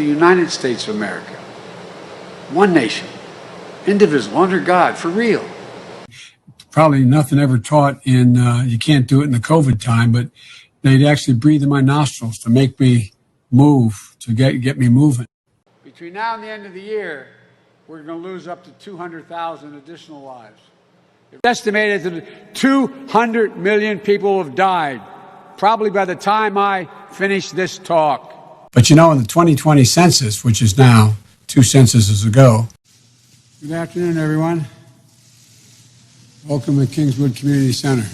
The United States of America. One nation, indivisible, under God, for real. Probably nothing ever taught in, you can't do it in the COVID time, but they'd actually breathe in my nostrils to make me move, to get me moving. Between now and the end of the year, we're going to lose up to 200,000 additional lives. It's estimated that 200 million people have died, probably by the time I finish this talk. But you know, in the 2020 census, which is now 2 censuses ago. Good afternoon, everyone. Welcome to Kingswood Community Center.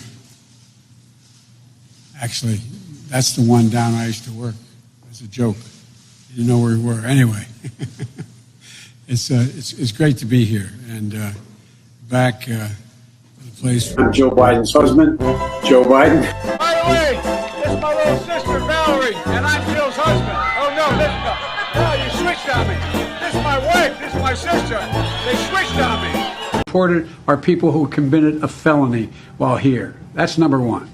Actually, that's the one down I used to work. It's a joke. You didn't know where we were. Anyway, it's great to be here and back at the place. I'm Joe Biden's husband, Joe Biden. By the way, this is my little sister, Valerie, and I'm Jill's husband. Oh, no, you switched on me. This is my wife, this is my sister. They switched on me. Reported are people who committed a felony while here. That's number one.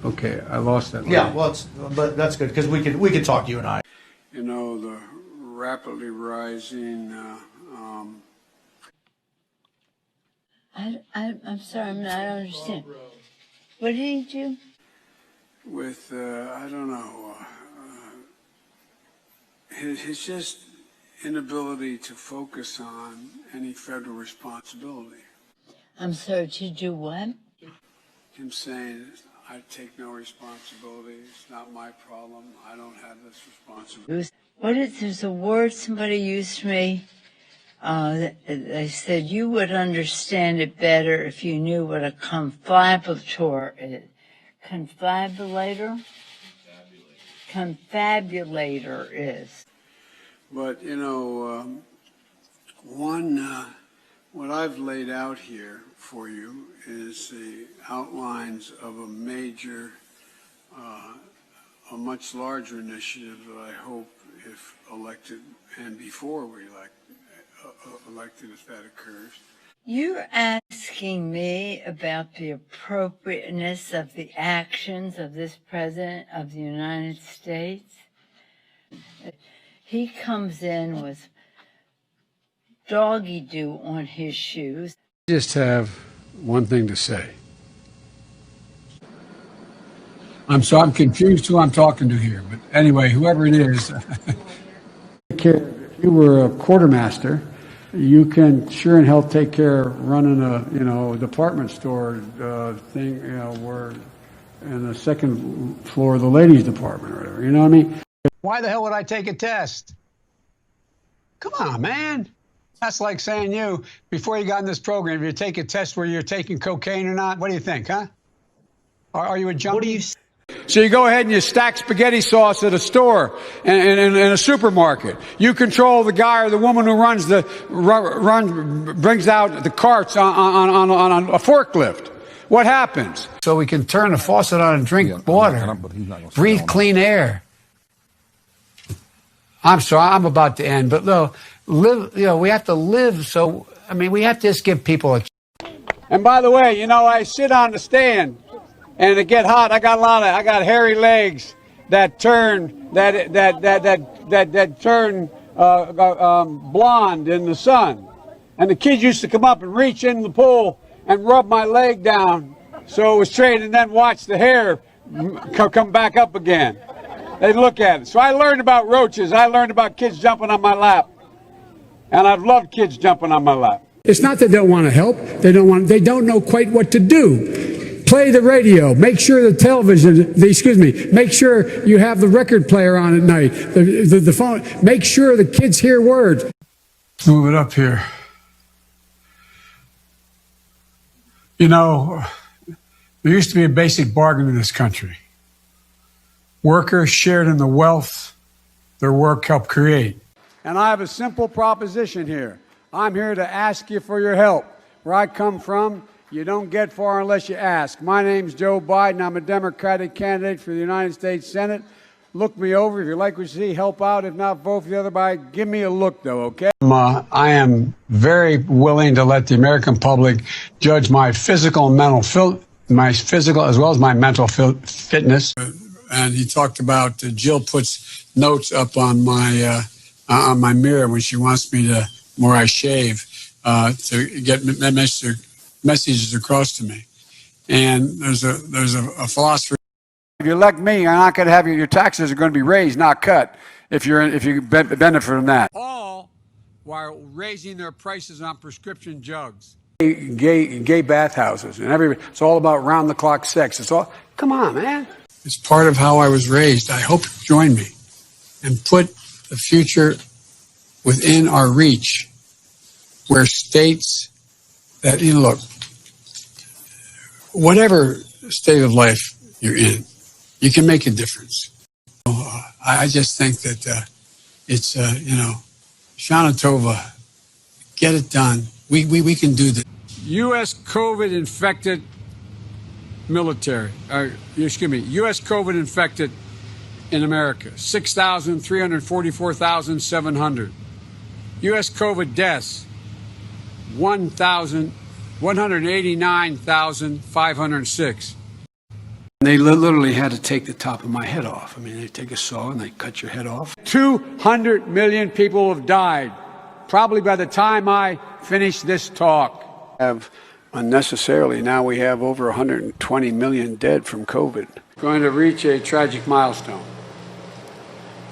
Okay, I lost that. Yeah, well, but that's good because we could talk, you and I. You know, the rapidly rising. I'm sorry, I don't understand. What did he do? With I don't know, his just inability to focus on any federal responsibility. I'm sorry, to do what? Him saying, I take no responsibility, it's not my problem, I don't have this responsibility. There's a word somebody used to me, they said you would understand it better if you knew what a confabulator is. Confabulator is. But, you know, what I've laid out here for you is the outlines of a major, a much larger initiative that I hope, if elected and before we elected, if that occurs. You're asking me about the appropriateness of the actions of this President of the United States. He comes in with doggy-doo on his shoes. I just have one thing to say. I'm confused who I'm talking to here, but anyway, whoever it is. If you were a quartermaster, you can sure in hell take care of running a department store thing, where in the second floor of the ladies' department or whatever. You know what I mean? Why the hell would I take a test? Come on, man. That's like saying before you got in this program, if you take a test where you're taking cocaine or not, what do you think, huh? Are you a junkie? What do you? So you go ahead and you stack spaghetti sauce at a store and in a supermarket. You control the guy or the woman who brings out the carts on a forklift. What happens? So we can turn the faucet on and drink water, breathe clean air. I'm sorry, I'm about to end, but no, we have to live. So, we have to just give people a. And by the way, I sit on the stand. And it get hot. I got hairy legs that turn blonde in the sun. And the kids used to come up and reach in the pool and rub my leg down so it was straight, and then watch the hair come back up again. They'd look at it. So I learned about roaches. I learned about kids jumping on my lap, and I've loved kids jumping on my lap. It's not that they don't want to help. They don't know quite what to do. Play the radio. Make sure the television, make sure you have the record player on at night. The phone. Make sure the kids hear words. Move it up here. There used to be a basic bargain in this country. Workers shared in the wealth their work helped create. And I have a simple proposition here. I'm here to ask you for your help. Where I come from, you don't get far unless you ask. My name's Joe Biden. I'm a Democratic candidate for the United States Senate. Look me over. If you like what you see, help out. If not, vote for the other guy. Give me a look, though, okay? I am very willing to let the American public judge my physical and mental, my physical as well as my mental fitness. and he talked about Jill puts notes up on my mirror when she wants me to, where I shave, to get messages across to me. And there's a philosopher. If you elect me, you're not going to have your taxes are going to be raised, not cut. If you benefit from that. All while raising their prices on prescription drugs. Gay bathhouses and everybody. It's all about round-the-clock sex. It's all. Come on, man. It's part of how I was raised. I hope you join me and put the future within our reach, where states that, look, whatever state of life you're in, you can make a difference. I just think that it's, Shana Tova, get it done. We can do this. U.S. COVID infected military, U.S. COVID infected in America, 344,700. U.S. COVID deaths, 189,506. They literally had to take the top of my head off. I mean, they take a saw and they cut your head off. 200 million people have died, probably by the time I finish this talk. Unnecessarily, now we have over 120 million dead from COVID. Going to reach a tragic milestone.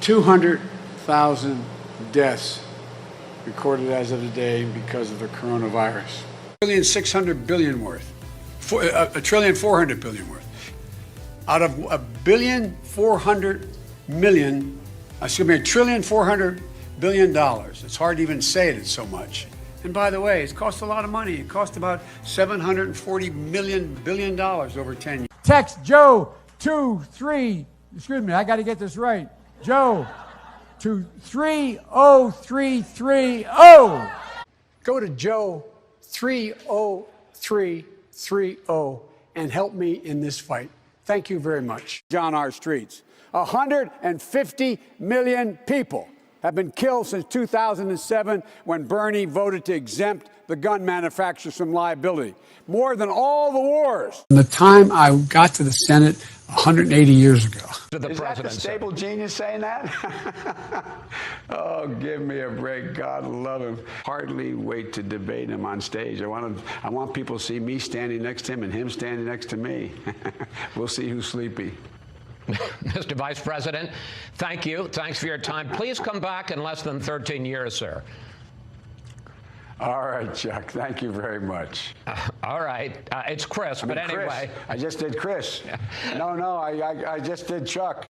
200,000 deaths recorded as of today because of the coronavirus. $1.6 trillion worth. $1.4 trillion worth. Out of $1.4 billion, $1.4 billion. It's hard to even say it, it's so much. And by the way, it's cost a lot of money. It cost about $740 billion over 10 years. Text Joe I got to get this right. Joe to 30330. Go to Joe 30330 and help me in this fight. Thank you very much. On our streets, 150 million people have been killed since 2007 when Bernie voted to exempt the gun manufacturers from liability. More than all the wars. From the time I got to the Senate 180 years ago. Is that the stable genius saying that? Oh, give me a break. God love him. Hardly wait to debate him on stage. I want people to see me standing next to him and him standing next to me. We'll see who's sleepy. Mr. Vice President, thank you. Thanks for your time. Please come back in less than 13 years, sir. All right, Chuck. Thank you very much. All right. It's Chris, but anyway. Chris. I just did Chris. No, I just did Chuck.